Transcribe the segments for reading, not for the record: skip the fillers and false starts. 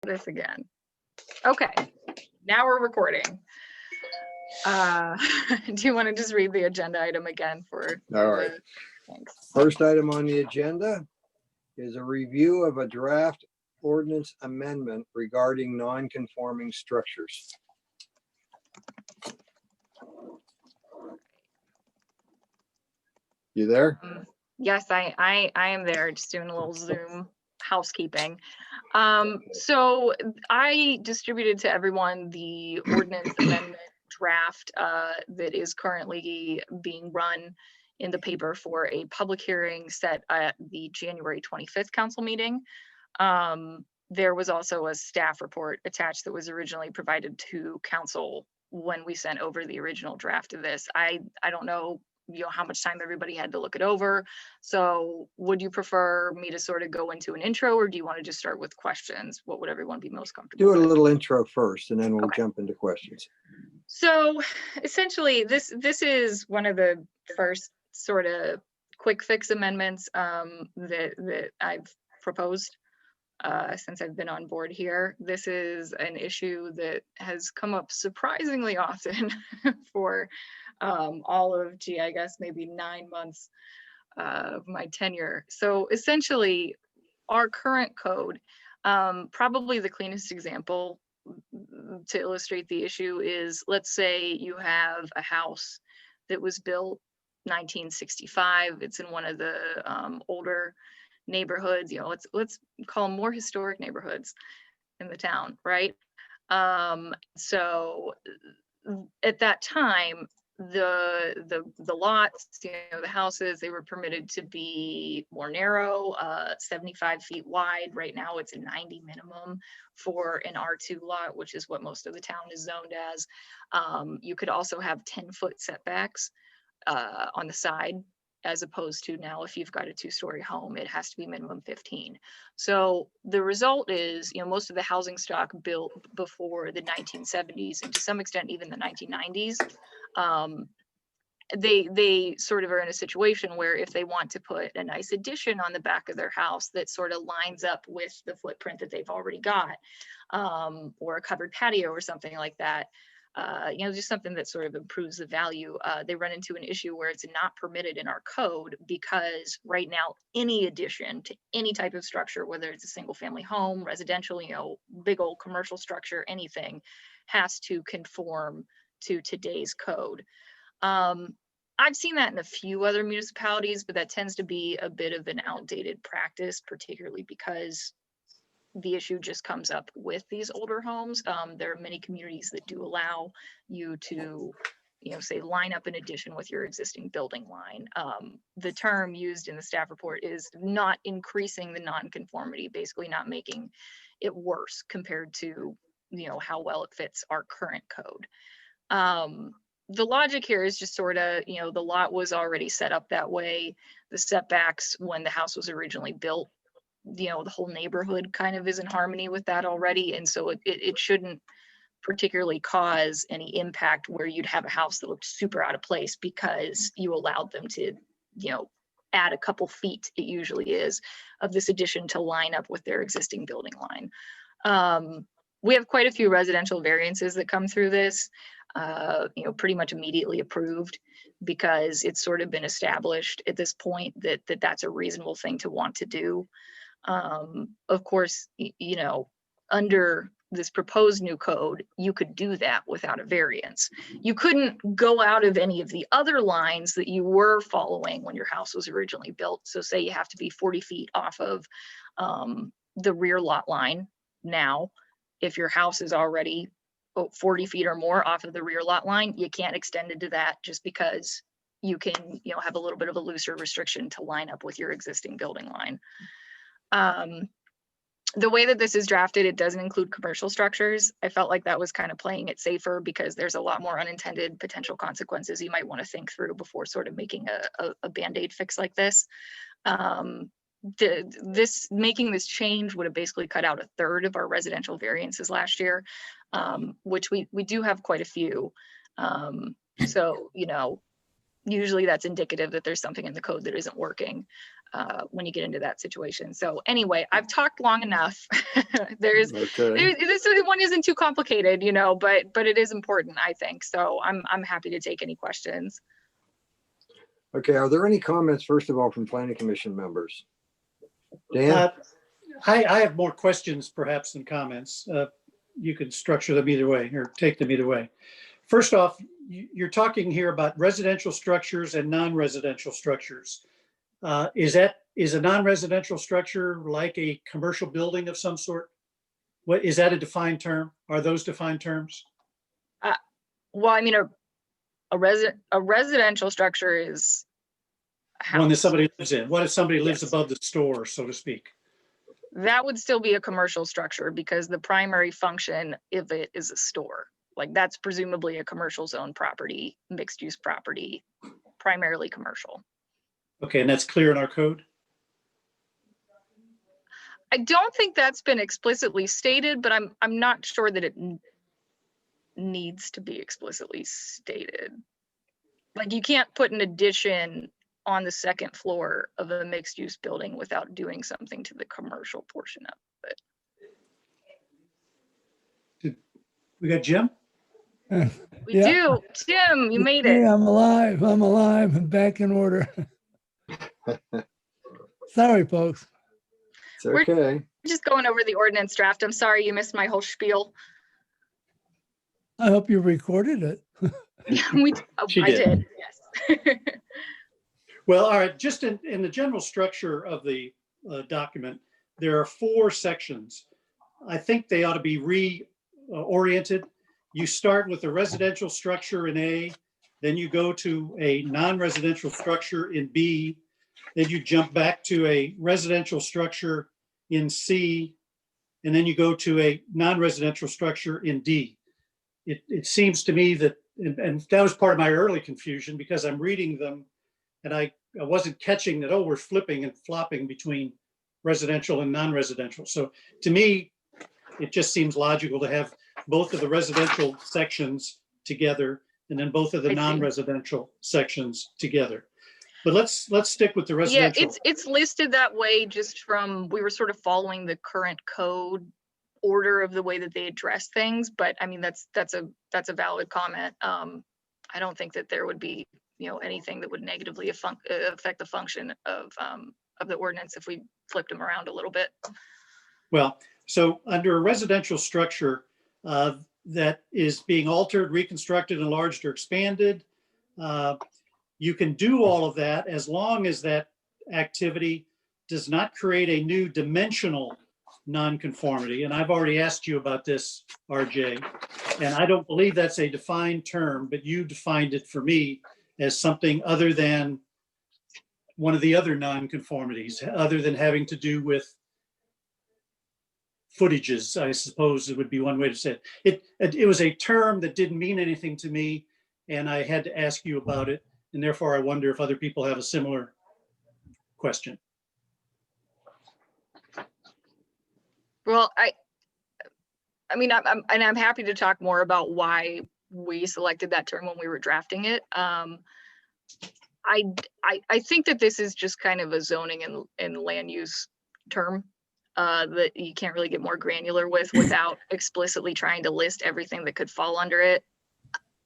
this again. Okay, now we're recording. Do you want to just read the agenda item again for? All right. Thanks. First item on the agenda is a review of a draft ordinance amendment regarding non-conforming structures. You there? Yes, I am there, just doing a little Zoom housekeeping. So I distributed to everyone the ordinance amendment draft that is currently being run in the paper for a public hearing set at the January 25th council meeting. There was also a staff report attached that was originally provided to council when we sent over the original draft of this. I don't know, how much time everybody had to look it over. So would you prefer me to sort of go into an intro, or do you want to just start with questions? What would everyone be most comfortable Do a with? little intro first, and then we'll Okay. jump into questions. So essentially, this is one of the first sort of quick fix amendments that I've proposed since I've been on board here. This is an issue that has come up surprisingly often for all of, I guess maybe 9 months of my tenure. So essentially, our current code, probably the cleanest example to illustrate the issue is, let's say you have a house that was built 1965. It's in one of the older neighborhoods, let's call them more historic neighborhoods in the town, right? So at that time, the lots, the houses, they were permitted to be more narrow, 75 feet wide. Right now it's a 90 minimum for an R2 lot, which is what most of the town is zoned as. You could also have 10-foot setbacks on the side, as opposed to now, if you've got a 2-story home, it has to be minimum 15. So the result is, most of the housing stock built before the 1970s, and to some extent even the 1990s, they sort of are in a situation where if they want to put a nice addition on the back of their house that sort of lines up with the footprint that they've already got, or a covered patio or something like that, just something that sort of improves the value, they run into an issue where it's not permitted in our code, because right now any addition to any type of structure, whether it's a single family home, residential, big old commercial structure, anything, has to conform to today's code. I've seen that in a few other municipalities, but that tends to be a bit of an outdated practice, particularly because the issue just comes up with these older homes. There are many communities that do allow you to, say, line up an addition with your existing building line. The term used in the staff report is not increasing the non-conformity, basically not making it worse compared to, how well it fits our current code. The logic here is just sort of, the lot was already set up that way. The setbacks when the house was originally built, the whole neighborhood kind of is in harmony with that already. And so it shouldn't particularly cause any impact where you'd have a house that looked super out of place because you allowed them to, add a couple feet, it usually is, of this addition to line up with their existing building line. We have quite a few residential variances that come through this, pretty much immediately approved, because it's sort of been established at this point that that's a reasonable thing to want to do. Of course, under this proposed new code, you could do that without a variance. You couldn't go out of any of the other lines that you were following when your house was originally built. So say you have to be 40 feet off of the rear lot line now. If your house is already 40 feet or more off of the rear lot line, you can't extend it to that, just because you can, have a little bit of a looser restriction to line up with your existing building line. The way that this is drafted, it doesn't include commercial structures. I felt like that was kind of playing it safer, because there's a lot more unintended potential consequences you might want to think through before sort of making a Band-Aid fix like this. Making this change would have basically cut out 1/3 of our residential variances last year, which we do have quite a few. So, usually that's indicative that there's something in the code that isn't working. when you get into that situation. So anyway, I've talked long enough. This one isn't too complicated, you know, but it is important, I think. So I'm happy to take any questions. Okay, are there any comments, first of all, from planning commission members? Dan? I have more questions perhaps than comments. You can structure them either way or take them either way. First off, you're talking here about residential structures and non-residential structures. Is a non-residential structure like a commercial building of some sort? What is that a defined term? Are those defined terms? Well, I mean, a residential structure is a house. One that somebody lives in. What if somebody lives above the store, so to speak? That would still be a commercial structure because the primary function of it is a store. Like that's presumably a commercial zone property, mixed use property, primarily commercial. Okay, and that's clear in our code? I don't think that's been explicitly stated, but I'm not sure that it needs to be explicitly stated. Like you can't put an addition on the second floor of a mixed use building without doing something to the commercial portion of it. We got Jim? We do. Jim, you made Hey, it. I'm alive. I'm back in order. Sorry, folks. It's okay. We're just going over the ordinance draft. I'm sorry you missed my whole spiel. I hope you recorded it. I did. Yes. Well, all right, just in the general structure of the document, there are 4 sections. I think they ought to be reoriented. You start with a residential structure in A, then you go to a non-residential structure in B, then you jump back to a residential structure in C, and then you go to a non-residential structure in D. It seems to me that, and that was part of my early confusion because I'm reading them and I wasn't catching that, oh, we're flipping and flopping between residential and non-residential. So to me, it just seems logical to have both of the residential sections together and then both of the non-residential sections together. But let's stick with the residential. Yeah, it's listed that way just from, we were sort of following the current code order of the way that they address things, but I mean, that's a valid comment. I don't think that there would be, you know, anything that would negatively affect the function of the ordinance if we flipped them around a little bit. Well, so under a residential structure that is being altered, reconstructed, enlarged, or expanded, you can do all of that as long as that activity does not create a new dimensional nonconformity. And I've already asked you about this, RJ, and I don't believe that's a defined term, but you defined it for me as something other than one of the other nonconformities, other than having to do with footages, I suppose it would be one way to say it. It was a term that didn't mean anything to me, and I had to ask you about it, and therefore I wonder if other people have a similar question. Well, I mean, I'm happy to talk more about why we selected that term when we were drafting it. I think that this is just kind of a zoning and land use term that you can't really get more granular with without explicitly trying to list everything that could fall under it.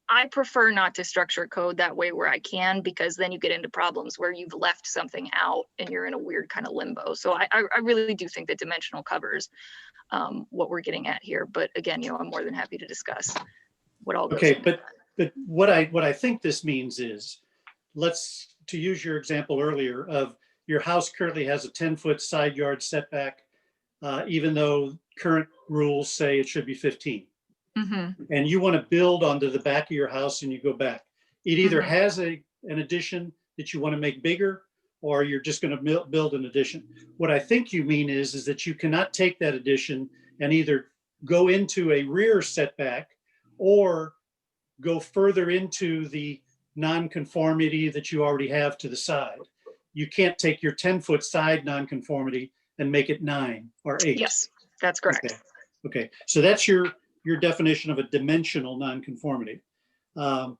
I prefer not to structure code that way where I can, because then you get into problems where you've left something out and you're in a weird kind of limbo. So I really do think that dimensional covers what we're getting at here. But again, you know, I'm more than happy to discuss what all goes Okay, into but what I think this means is, to use your example earlier of your house currently has a 10-foot side yard setback, even though current rules say it should be 15. Mm-hmm. And you want to build onto the back of your house and you go back. It either Mhm. has an addition that you want to make bigger, or you're just going to build an addition. What I think you mean is that you cannot take that addition and either go into a rear setback or go further into the nonconformity that you already have to the side. You can't take your 10-foot side nonconformity and make it 9 or 8. Yes, that's correct. Okay. So that's your definition of a dimensional nonconformity. Well,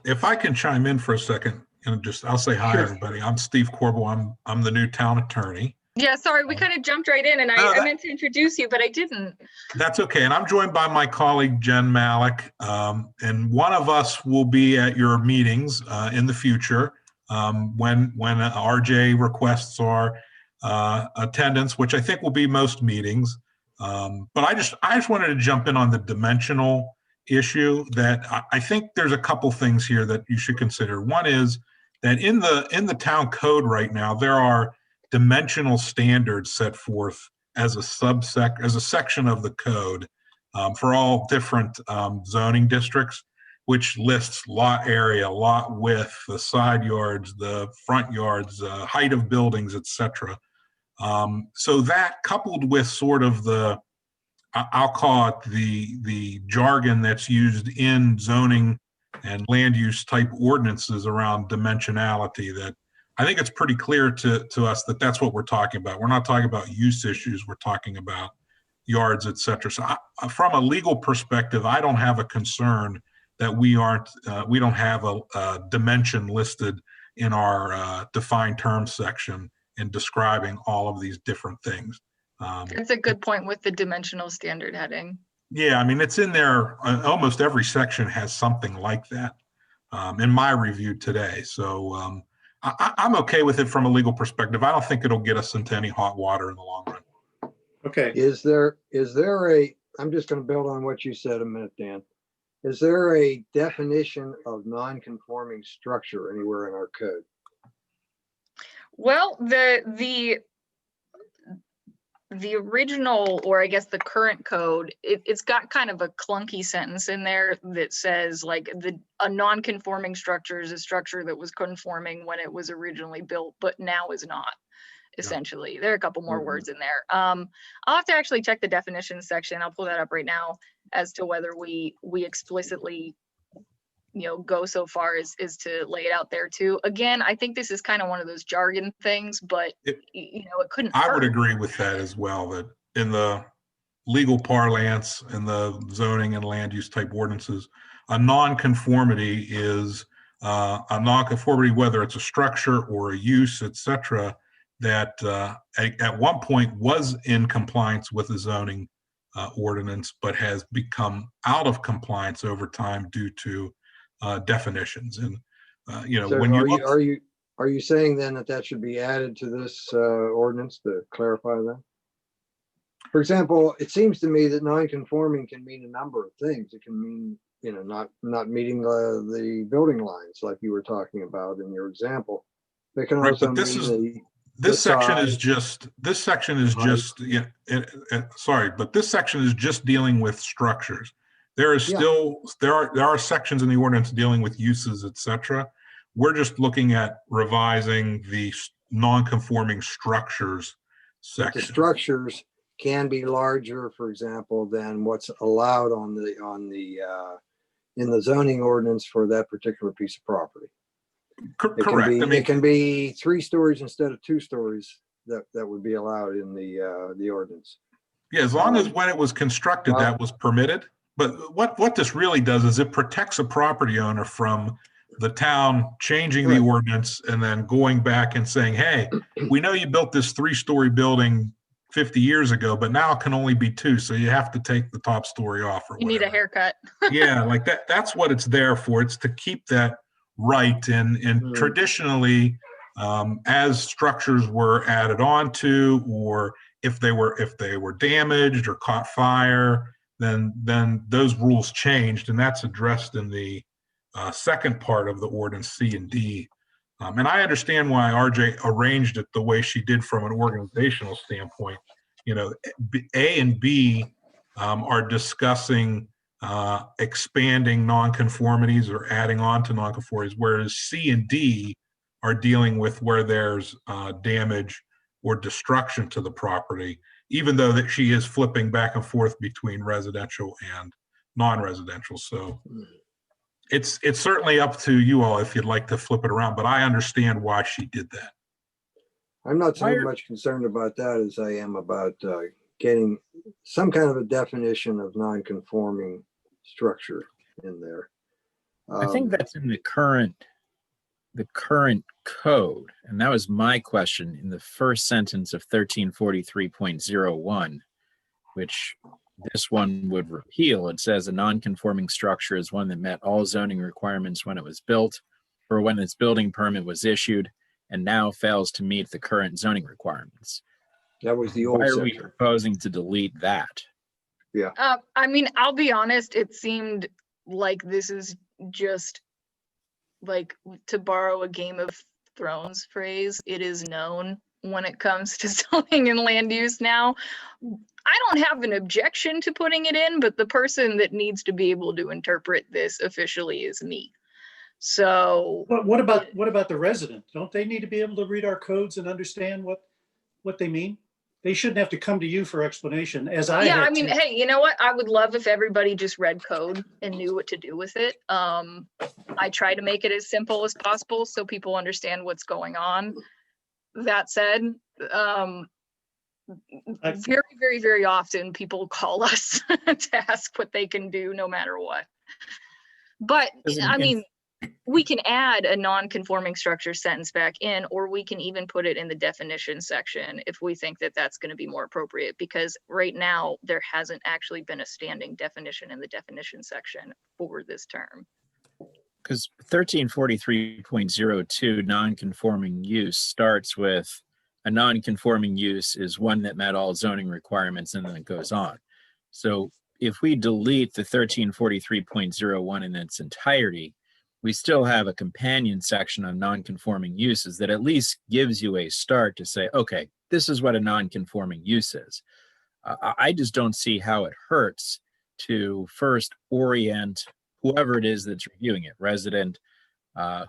if I can chime in for a second, and I'll say hi, Sure. everybody. I'm Steve Corbel. I'm the new town attorney. Yeah, sorry, we kind of jumped right in and No, I meant to introduce you, but I didn't. That's okay. And I'm joined by my colleague, Jen Malik. And one of us will be at your meetings in the future when RJ requests our attendance, which I think will be most meetings. But I just wanted to jump in on the dimensional issue that I think there's a couple things here that you should consider. One is that in the town code right now, there are dimensional standards set forth as a section of the code for all different zoning districts, which lists lot area, lot width, the side yards, the front yards, height of buildings, etc. So that coupled with sort of I'll call it the jargon that's used in zoning and land use type ordinances around dimensionality, that I think it's pretty clear to us that that's what we're talking about. We're not talking about use issues. We're talking about yards, et cetera. So from a legal perspective, I don't have a concern that we don't have a dimension listed in our defined terms section in describing all of these different things. That's a good point with the dimensional standard heading. Yeah, I mean, it's in there. Almost every section has something like that in my review today. So I'm okay with it from a legal perspective. I don't think it'll get us into any hot water in the long run. Okay. Is there I'm just going to build on what you said a minute, Dan. Is there a definition of non-conforming structure anywhere in our code? Well, the original, or I guess the current code, it's got kind of a clunky sentence in there that says like a non-conforming structure is a structure that was conforming when it was originally built, but now is not. Essentially, there are a couple more words in there. I'll have to actually check the definitions section. I'll pull that up right now as to whether we explicitly, go so far as to lay it out there too. Again, I think this is kind of one of those jargon things, but it couldn't hurt. I would agree with that as well, that in the legal parlance and the zoning and land use type ordinances, a nonconformity is a nonconformity, whether it's a structure or a use, etc., that at one point was in compliance with the zoning ordinance, but has become out of compliance over time due to definitions. And So when are you saying then that should be added to this ordinance to clarify that? For example, it seems to me that non-conforming can mean a number of things. It can mean, not meeting the building lines like you were talking about in your example. It can also mean this section is just dealing with structures. There are sections in the ordinance dealing with uses, etc. We're just looking at revising the non-conforming structures section. The structures can be larger, for example, than what's allowed in the zoning ordinance for that particular piece of property. Correct. It can be 3 stories instead of 2 stories that would be allowed in the ordinance. Yeah, as long as when it was constructed, that was permitted. But what this really does is it protects a property owner from the town changing the ordinance and then going back and saying, hey, we know you built this 3-story building 50 years ago, but now it can only be 2, so you have to take the top story off or you whatever. Need a haircut. Yeah, like that's what it's there for. It's to keep that right. And traditionally, as structures were added on to, or if they were damaged or caught fire, then those rules changed, and that's addressed in the second part of the ordinance, C and D. And I understand why RJ arranged it the way she did from an organizational standpoint. A and B are discussing expanding nonconformities or adding on to nonconformities, whereas C and D are dealing with where there's damage or destruction to the property, even though that she is flipping back and forth between residential and non-residential. So it's certainly up to you all if you'd like to flip it around, but I understand why she did that. I'm not so much concerned about that as I am about getting some kind of a definition of non-conforming structure in there. I think that's in the current the current code, and that was my question in the first sentence of 1343.01, which this one would repeal. It says a non-conforming structure is one that met all zoning requirements when it was built or when its building permit was issued and now fails to meet the current zoning requirements. That was the old Why are we section. proposing to delete that? I mean, I'll be honest, it seemed like this is just like, to borrow a Game of Thrones phrase, it is known when it comes to zoning and land use now. I don't have an objection to putting it in, but the person that needs to be able to interpret this officially is me. So But what about the resident? Don't they need to be able to read our codes and understand what they mean? They shouldn't have to come to you for explanation, as I yeah, had I mean, to. hey, you know what? I would love if everybody just read code and knew what to do with it. I try to make it as simple as possible so people understand what's going on. That said, very, very, very often people call us to ask what they can do no matter what. But I mean, we can add a non-conforming structure sentence back in, or we can even put it in the definition section if we think that that's going to be more appropriate, because right now there hasn't actually been a standing definition in the definition section for this term. Because 1343.02 non-conforming use starts with a non-conforming use is one that met all zoning requirements, and then it goes on. So if we delete the 1343.01 in its entirety, we still have a companion section on non-conforming uses that at least gives you a start to say, okay, this is what a non-conforming use is. I just don't see how it hurts to first orient whoever it is that's reviewing it, resident,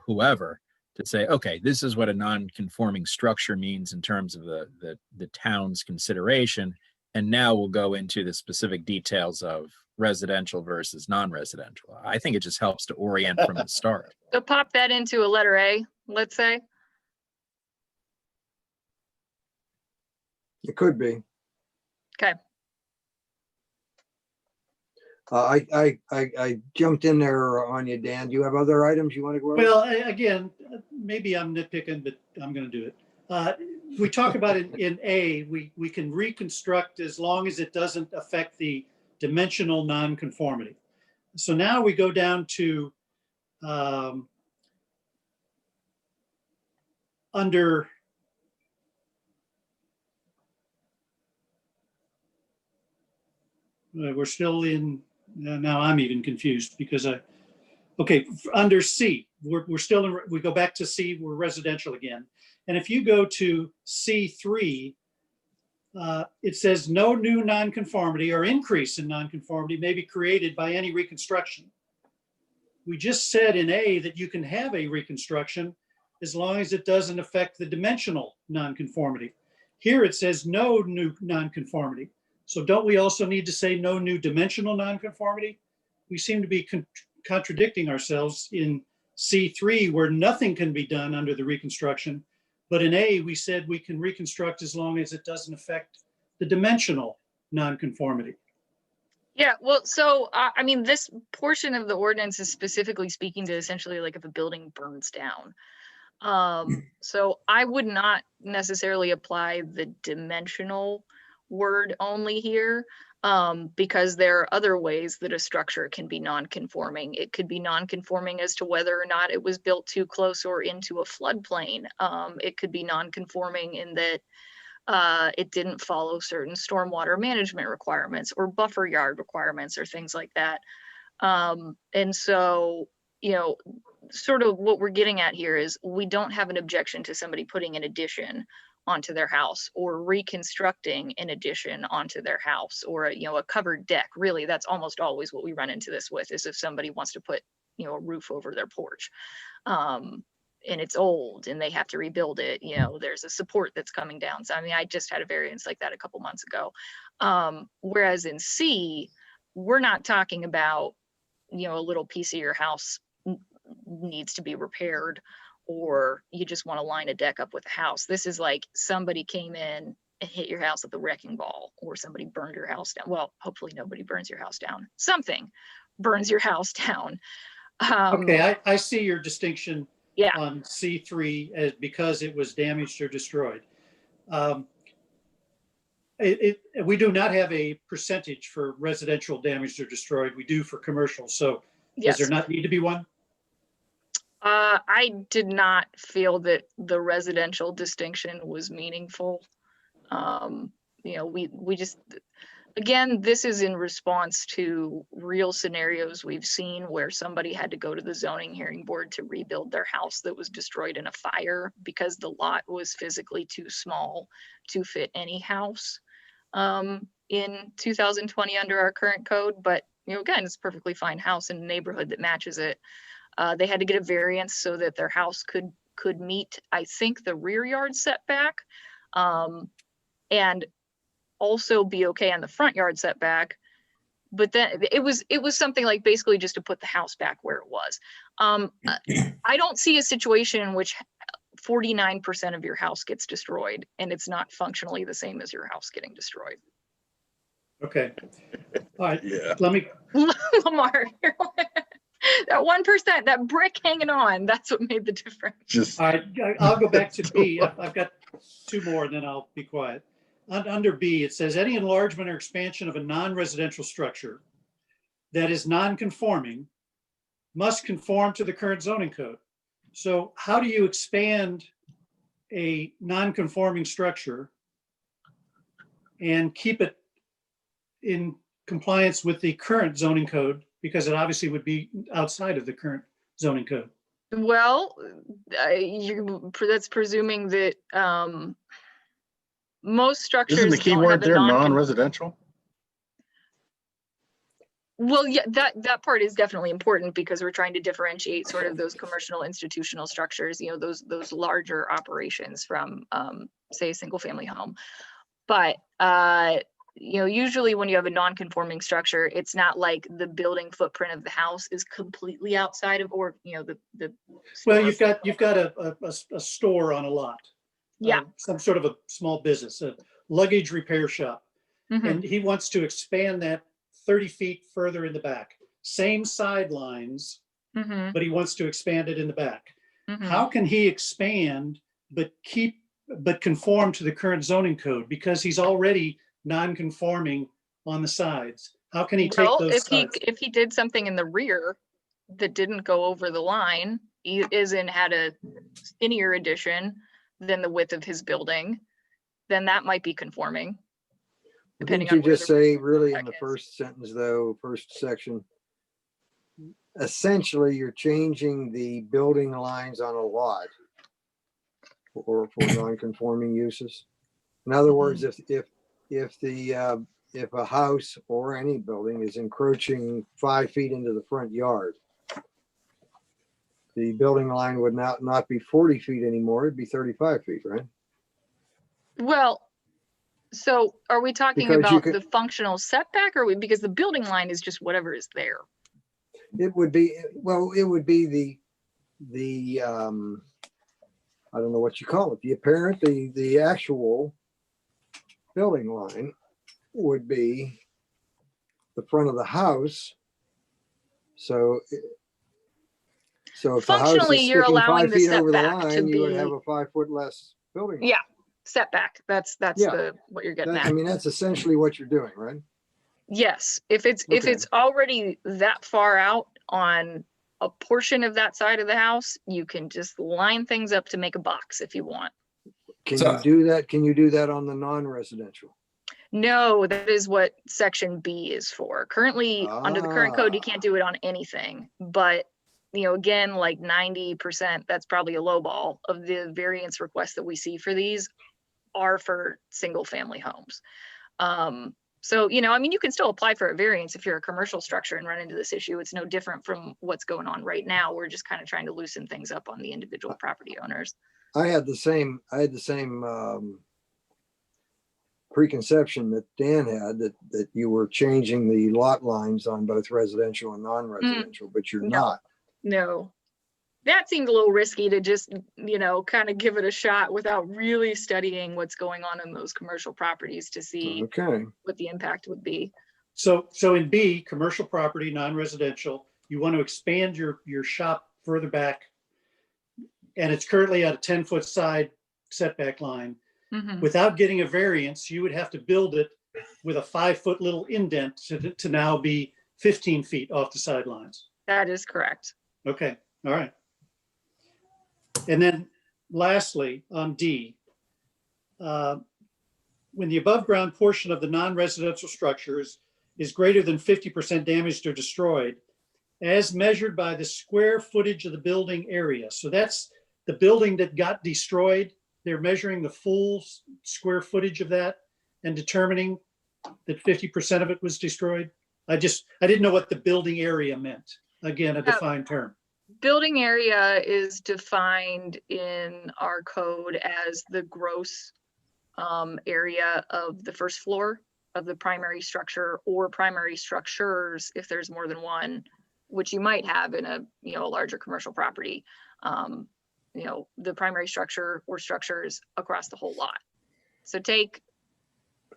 whoever, to say, okay, this is what a non-conforming structure means in terms of the town's consideration. And now we'll go into the specific details of residential versus non-residential. I think it just helps to orient from the start. So pop that into a letter A, let's say. It could be. Okay. I jumped in there on you, Dan. Do you have other items you want to go over? Well, again, maybe I'm nitpicking, but I'm going to do it. We talk about it in A, we can reconstruct as long as it doesn't affect the dimensional nonconformity. So now we go down to under we're still in, now I'm even confused because okay, under C, we're still in, we go back to C, we're residential again. And if you go to C3, it says no new nonconformity or increase in nonconformity may be created by any reconstruction. We just said in A that you can have a reconstruction as long as it doesn't affect the dimensional nonconformity. Here it says no new nonconformity. So don't we also need to say no new dimensional nonconformity? We seem to be contradicting ourselves in C3 where nothing can be done under the reconstruction. But in A, we said we can reconstruct as long as it doesn't affect the dimensional nonconformity. Yeah, well, so I mean, this portion of the ordinance is specifically speaking to essentially like if a building burns down. So I would not necessarily apply the dimensional word only here, because there are other ways that a structure can be non-conforming. It could be non-conforming as to whether or not it was built too close or into a floodplain. It could be non-conforming in that it didn't follow certain stormwater management requirements or buffer yard requirements or things like that. And so, you know, sort of what we're getting at here is we don't have an objection to somebody putting an addition onto their house or reconstructing an addition onto their house or a covered deck. Really, that's almost always what we run into this with, is if somebody wants to put, a roof over their porch. And it's old and they have to rebuild it, there's a support that's coming down. So, I mean, I just had a variance like that a couple months ago. Whereas in C, we're not talking about, a little piece of your house needs to be repaired or you just want to line a deck up with a house. This is like somebody came in and hit your house with a wrecking ball, or somebody burned your house down. Well, hopefully nobody burns your house down. Something burns your house down. Okay, I see your distinction. Yeah. on C3 as because it was damaged or destroyed. We do not have a percentage for residential damaged or destroyed. We do for commercial. So does there Yes. not need to be one? I did not feel that the residential distinction was meaningful. You know, we just, again, this is in response to real scenarios we've seen where somebody had to go to the zoning hearing board to rebuild their house that was destroyed in a fire because the lot was physically too small to fit any house in 2020 under our current code. But, you know, again, it's a perfectly fine house in a neighborhood that matches it. They had to get a variance so that their house could meet, I think, the rear yard setback, and also be okay on the front yard setback. But then it was something like basically just to put the house back where it was. I don't see a situation in which 49% of your house gets destroyed and it's not functionally the same as your house getting destroyed. Okay. All right. Yeah. Let me, Lamar, that 1%, that brick hanging on, that's what made the difference. Just all right, I'll go back to B. I've got two more, and then I'll be quiet. Under B, it says any enlargement or expansion of a non-residential structure that is non-conforming must conform to the current zoning code. So how do you expand a non-conforming structure and keep it in compliance with the current zoning code? Because it obviously would be outside of the current zoning code. Well, that's presuming that most structures isn't the key don't word have a there non-residential? Well, yeah, that part is definitely important because we're trying to differentiate sort of those commercial institutional structures, you know, those larger operations from, say, a single family home. But you know, usually when you have a non-conforming structure, it's not like the building footprint of the house is completely outside of, or, you know, the Well, you've got a store on a lot. Yeah. Some sort of a small business, a luggage repair shop. Mhm. And he wants to expand that 30 feet further in the back. Same sidelines, Mhm. but he wants to expand it in the back. Mhm. How can he expand but conform to the current zoning code? Because he's already non-conforming on the sides. How can he take Well, those sides? if he did something in the rear that didn't go over the line, as in had a skinnier addition than the width of his building, then that might be conforming. Depending Didn't you on where just the say really in setback the is. first sentence though, first section? Essentially, you're changing the building lines on a lot for non-conforming uses. In other words, if a house or any building is encroaching 5 feet into the front yard, the building line would not be 40 feet anymore, it'd be 35 feet, right? Well, so are we talking Because you about could- the functional setback, or because the building line is just whatever is there? It would be, well, it would be the I don't know what you call it, the apparent, the actual building line would be the front of the house. So if the house Functionally, is you're sticking allowing 5 the feet over the setback to line, you would have be, a 5 foot less building. line. yeah, setback. That's Yeah. what you're getting I at. mean, that's essentially what you're doing, right? Yes, if it's Okay. already that far out on a portion of that side of the house, you can just line things up to make a box if you want. Can So- you do that? Can you do that on the non-residential? No, that is what section B is for. Currently, under the current code, you Ah. can't do it on anything. But, you know, again, like 90%, that's probably a low ball of the variance requests that we see for these are for single family homes. So, you know, I mean, you can still apply for a variance if you're a commercial structure and run into this issue. It's no different from what's going on right now. We're just kind of trying to loosen things up on the individual property owners. I had the same preconception that Dan had, that you were changing the lot lines on both residential and non-residential, but you're No. not. No, that seemed a little risky to just, you know, kind of give it a shot without really studying what's going on in those commercial properties to see Okay. what the impact would be. So in B, commercial property, non-residential, you want to expand your shop further back. and it's currently at a 10-foot side setback line, Mhm. without getting a variance, you would have to build it with a 5-foot little indent to now be 15 feet off the sidelines. That is correct. Okay, all right. And then lastly, on D, when the above ground portion of the non-residential structures is greater than 50% damaged or destroyed, as measured by the square footage of the building area. So that's the building that got destroyed. They're measuring the full square footage of that and determining that 50% of it was destroyed. I didn't know what the building area meant. Again, a defined term. Building area is defined in our code as the gross area of the first floor of the primary structure, or primary structures if there's more than one, which you might have in a larger commercial property. The primary structure or structures across the whole lot. So take.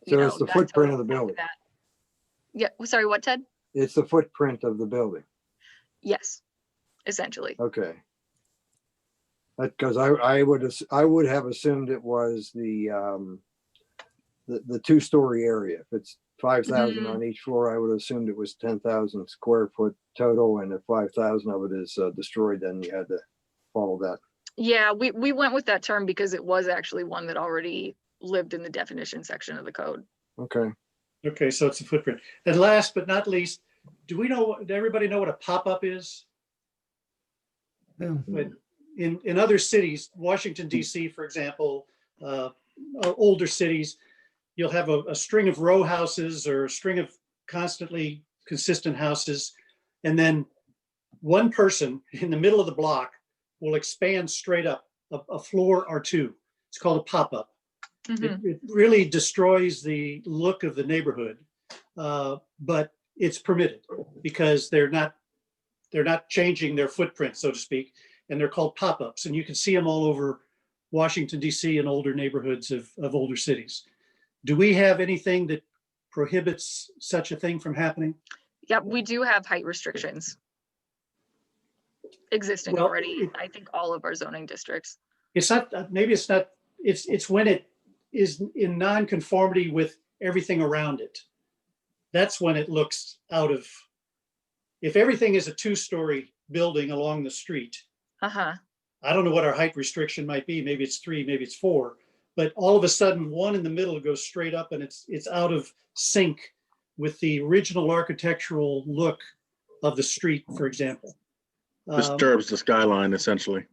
So it's the that footprint total of the building. that. Yeah, sorry, what, Ted? It's the footprint of the building. Yes, essentially. Okay. Because I would have assumed it was the 2-story area. If it's 5,000 on each floor, I would have assumed it was 10,000 square foot total, and if 5,000 of it is destroyed, then you had to follow that. Yeah, we went with that term because it was actually one that already lived in the definition section of the code. Okay. Okay, so it's a footprint. And last but not least, do everybody know what a pop-up is? Yeah. In other cities, Washington, DC, for example, older cities, you'll have a string of row houses or a string of constantly consistent houses. And then one person in the middle of the block will expand straight up a floor or two. It's called a pop-up. It really destroys the look of the neighborhood, but it's permitted because they're not changing their footprint, so to speak, and they're called pop-ups. And you can see them all over Washington, DC, and older neighborhoods of older cities. Do we have anything that prohibits such a thing from happening? Yeah, we do have height restrictions existing already. I think all of our zoning districts. It's not, maybe it's not, it's when it is in non-conformity with everything around it. That's when it looks out of, if everything is a 2-story building along the street, Uh-huh. I don't know what our height restriction might be. Maybe it's 3, maybe it's 4, but all of a sudden one in the middle goes straight up and it's out of sync with the original architectural look of the street, for example. Disturbs the skyline essentially.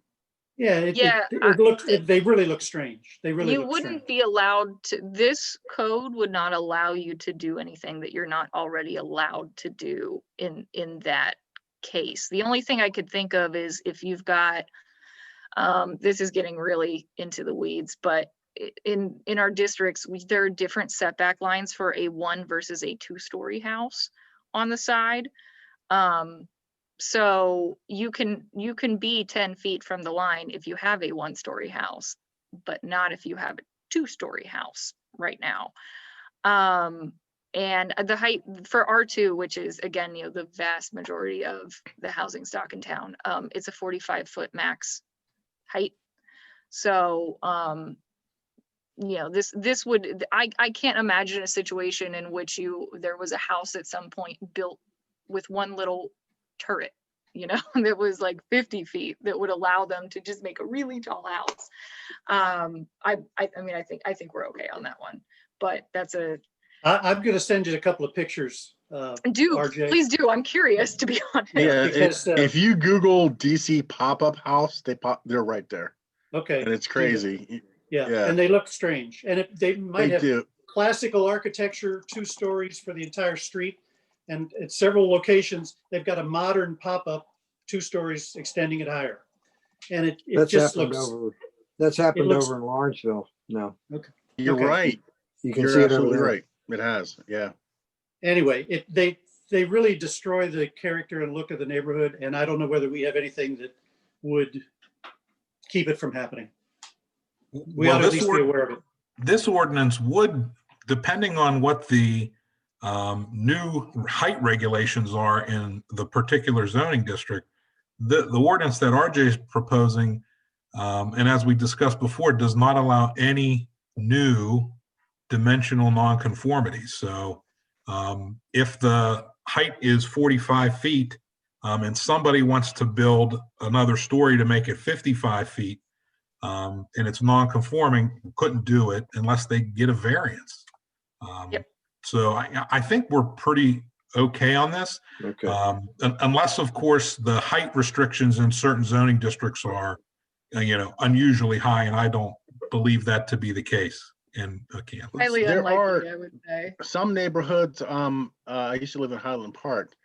Yeah, they really look strange. They really You look wouldn't strange. be allowed to, this code would not allow you to do anything that you're not already allowed to do in that case. The only thing I could think of is if you've got, this is getting really into the weeds, but in our districts, there are different setback lines for a 1 versus a 2-story house on the side. So you can be 10 feet from the line if you have a 1-story house, but not if you have a 2-story house right now. And the height for R2, which is again, the vast majority of the housing stock in town, it's a 45-foot max height. So, this would, I can't imagine a situation in which there was a house at some point built with one little turret, that was like 50 feet that would allow them to just make a really tall house. I think we're okay on that one, but I'm going to send you a couple of pictures. RJ. Please do. I'm curious, to be honest. Yeah, Because, if you Google DC pop-up house, they're right there, Okay. and it's crazy. Yeah, Yeah. and they look strange. And they might They have do. classical architecture, 2 stories for the entire street. And at several locations, they've got a modern pop-up 2 stories extending it higher. And it That's just happened looks, That's happened looks- over in Lawrenceville. No, You're Okay. right. you can You're see it over absolutely there. right. It has. Yeah. anyway, they really destroy the character and look of the neighborhood. And I don't know whether we have anything that would keep it from happening. We ought to at least be aware of it. This ordinance would, depending on what the new height regulations are in the particular zoning district, the ordinance that RJ is proposing And as we discussed before, it does not allow any new dimensional nonconformities. So if the height is 45 feet and somebody wants to build another story to make it 55 feet and it's nonconforming, couldn't do it unless they get a variance. Yep. So I think we're pretty okay on this. Okay. Unless, of course, the height restrictions in certain zoning districts are, unusually high, and I don't believe that to be the case in Kansas. Highly There unlikely, are- I would say. Some neighborhoods, I used to live in Highland Park.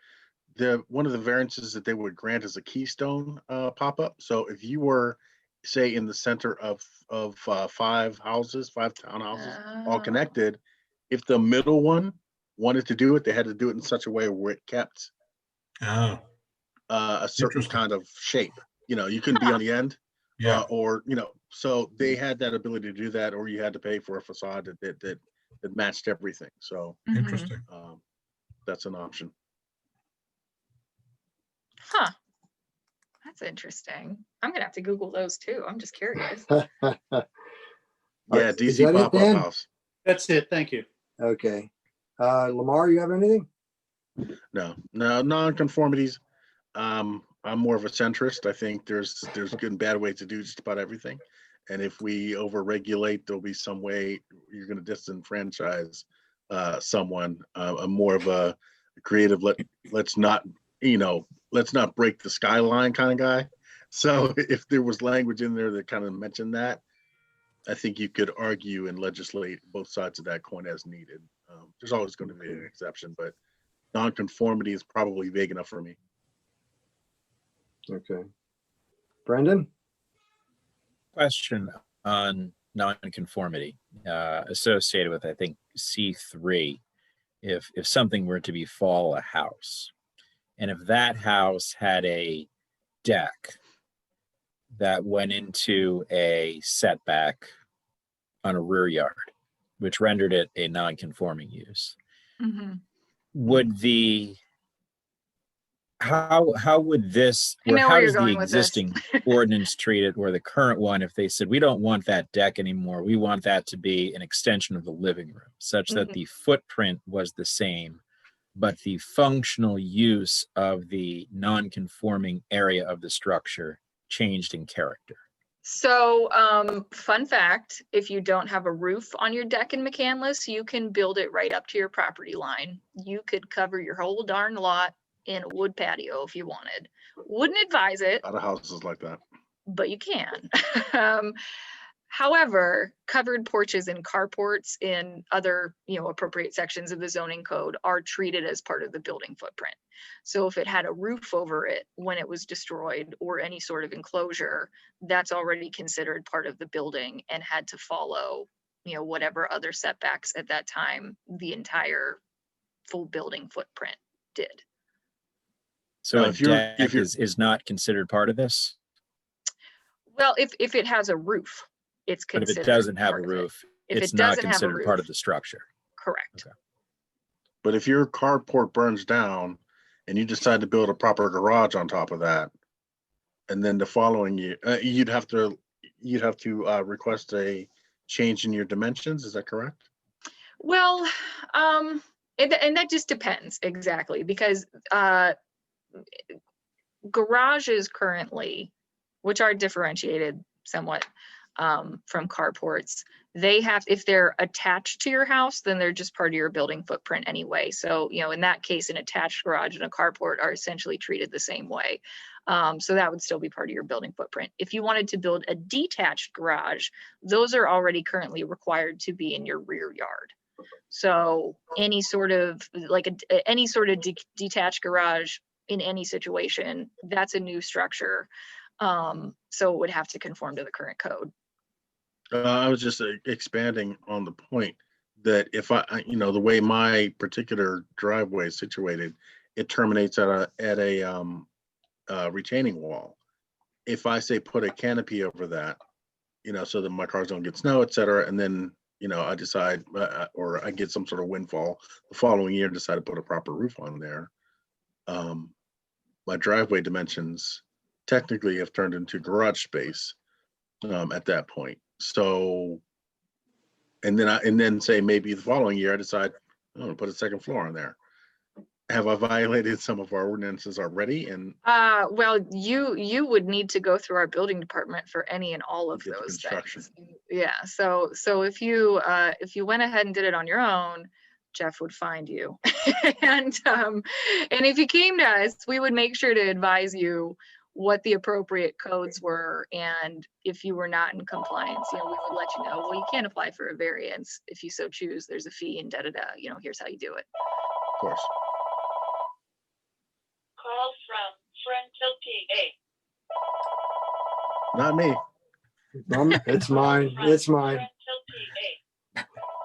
One of the variances that they would grant is a keystone pop-up. So if you were, say, in the center of 5 houses, 5 townhouses, all Oh. connected, if the middle one wanted to do it, they had to do it in such a way where it kept Oh, a certain Interesting. kind of shape. You couldn't be Huh. on the end, yeah. or so they had that ability to do that, or you had to pay for a facade that matched everything. So Mhm. Interesting. that's an option. Huh. That's interesting. I'm gonna have to Google those too. I'm just curious. Yeah, Is DC that it, pop-up Dan? house. That's it. Thank you. Okay. Lamar, you have anything? No, non-conformities. I'm more of a centrist. I think there's good and bad ways to do just about everything. And if we over-regulate, there'll be some way you're going to disenfranchise someone. I'm more of a creative, let's not break the skyline kind of guy. So if there was language in there that kind of mentioned that, I think you could argue and legislate both sides of that coin as needed. There's always going to be an exception, but non-conformity is probably vague enough for me. Okay. Brendan? Question on nonconformity associated with, I think, C3. If something were to befall a house, and if that house had a deck that went into a setback on a rear yard, which rendered it a non-conforming use, Mhm. would how would this, I or know how where you're does the going with this. existing ordinance treat it, or the current one, if they said, we don't want that deck anymore, we want that to be an extension of the living room, such that Mhm. the footprint was the same, but the functional use of the non-conforming area of the structure changed in character? So, fun fact, if you don't have a roof on your deck in McCandless, you can build it right up to your property line. You could cover your whole darn lot in a wood patio if you wanted. Wouldn't advise it, A lot of houses like that. but you can. However, covered porches and carports in other, appropriate sections of the zoning code are treated as part of the building footprint. So if it had a roof over it when it was destroyed or any sort of enclosure, that's already considered part of the building and had to follow, whatever other setbacks at that time the entire full building footprint did. So Now, a if you're- deck is not considered part of this? Well, if it has a roof, it's But if considered. it doesn't have a part of it. roof, If it's it not doesn't have a considered part roof, of the structure. correct. Okay. But if your carport burns down and you decide to build a proper garage on top of that, and then the following year, you'd have to request a change in your dimensions. Is that correct? Well, and that just depends exactly, because garages currently, which are differentiated somewhat from carports, they have, if they're attached to your house, then they're just part of your building footprint anyway. So, in that case, an attached garage and a carport are essentially treated the same way. So that would still be part of your building footprint. If you wanted to build a detached garage, those are already currently required to be in your rear yard. So any sort of detached garage in any situation, that's a new structure. So it would have to conform to the current code. I was just expanding on the point that if the way my particular driveway is situated, it terminates at a retaining wall. If I say put a canopy over that, so that my cars don't get snow, et cetera, and then I decide, or I get some sort of windfall the following year, decide to put a proper roof on there. My driveway dimensions technically have turned into garage space, at that point. So, and then say maybe the following year I decide I'm going to put a second floor on there. Have I violated some of our ordinances already? And well, you would need to go through our building department for any and all of Get the those construction. things. Yeah, so if you went ahead and did it on your own, Jeff would find you. And if you came to us, we would make sure to advise you what the appropriate codes were, and if you were not in compliance, we would let you know, well, you can't apply for a variance if you so choose. There's a fee and da-da-da, here's how you do it. of course, Call from not me. It's mine. It's mine.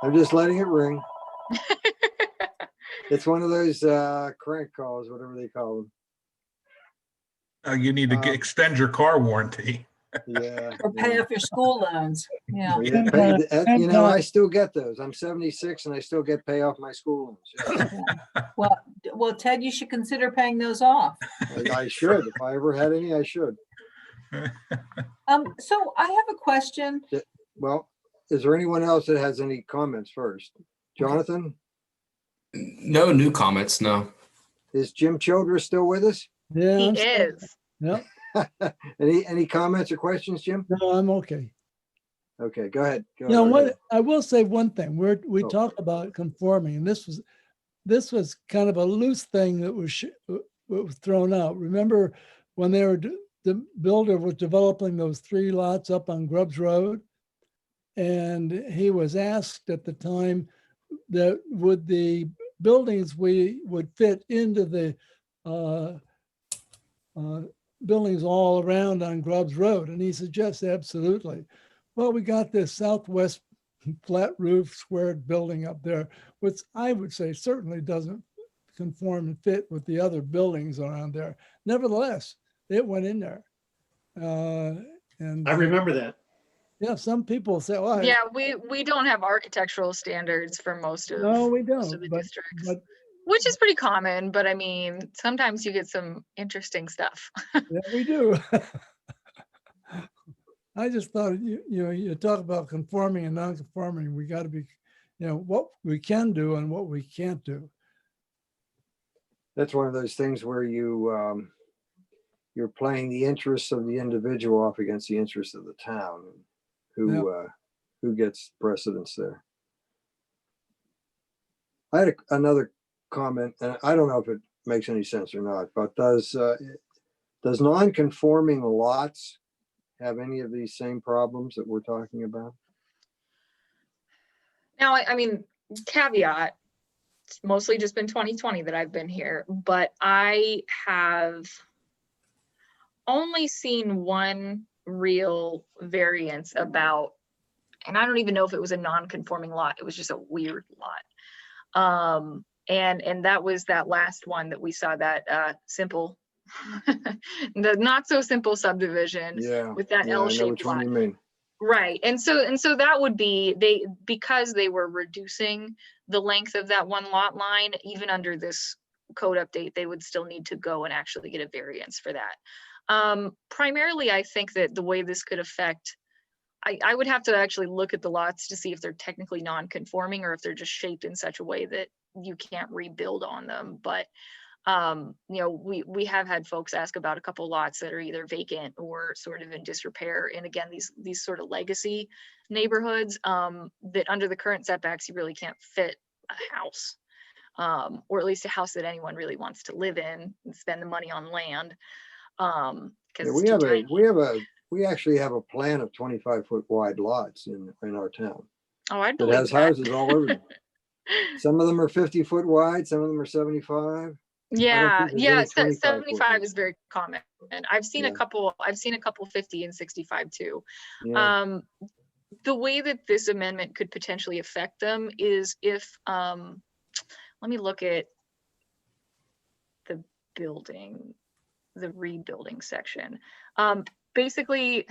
I'm just letting it ring. It's one of those crank calls, whatever they call them. You need to extend your car warranty. Yeah. Or pay yeah. off your school loans. Yeah. Yeah, I still get those. I'm 76 and I still get pay off my school loans. Yeah. Well, Ted, you should consider paying those off. I should. If I ever had any, I should. So I have a question. Well, is there anyone else that has any comments first? Jonathan, No new comments, no. is Jim Childress still with us? Yeah. He I'm still- is. Yep. Any comments or questions, Jim? No, I'm okay. Okay, go ahead. Go You know ahead. what? I will say one thing. We Oh. talk about conforming, and this was kind of a loose thing that was thrown out. Remember when the builder was developing those 3 lots up on Grubbs Road, and he was asked at the time that would the buildings we would fit into the buildings all around on Grubbs Road, and he suggests absolutely. Well, we got this southwest flat roof squared building up there, which I would say certainly doesn't conform and fit with the other buildings around there. Nevertheless, it went in there. And I remember that. yeah, some people say, well, Yeah, we don't have architectural standards for most of no, we most don't, of the but, districts, but which is pretty common. But I mean, sometimes you get some interesting stuff. yeah, we do. I just thought, you talk about conforming and non-conforming, we got to be, what we can do and what we can't do. That's one of those things where you're playing the interests of the individual off against the interests of the town. Who gets precedence there? I had another comment, and I don't know if it makes any sense or not, but does non-conforming lots have any of these same problems that we're talking about? Now, I mean, caveat, it's mostly just been 2020 that I've been here, but I have only seen one real variance about, and I don't even know if it was a non-conforming lot, it was just a weird lot. And that was that last one that we saw, that simple, the not so simple subdivision Yeah. with that Yeah, I know L-shaped which one lot. you mean. Right. And so that would be, because they were reducing the length of that one lot line, even under this code update, they would still need to go and actually get a variance for that. Primarily, I think that the way this could affect, I would have to actually look at the lots to see if they're technically non-conforming or if they're just shaped in such a way that you can't rebuild on them. But we have had folks ask about a couple lots that are either vacant or sort of in disrepair. And again, these sort of legacy neighborhoods that under the current setbacks, you really can't fit a house, or at least a house that anyone really wants to live in and spend the money on land. Yeah, we actually have a plan of 25-foot wide lots in our town. Oh, I It believe has that. houses all over them. Some of them are 50-foot wide, some of them are 75. Yeah, think there's yeah, any 25 75 foot. is very common. And I've seen a Yeah. couple 50 and 65 too. Yeah. The way that this amendment could potentially affect them is if, let me look at the rebuilding section. Basically,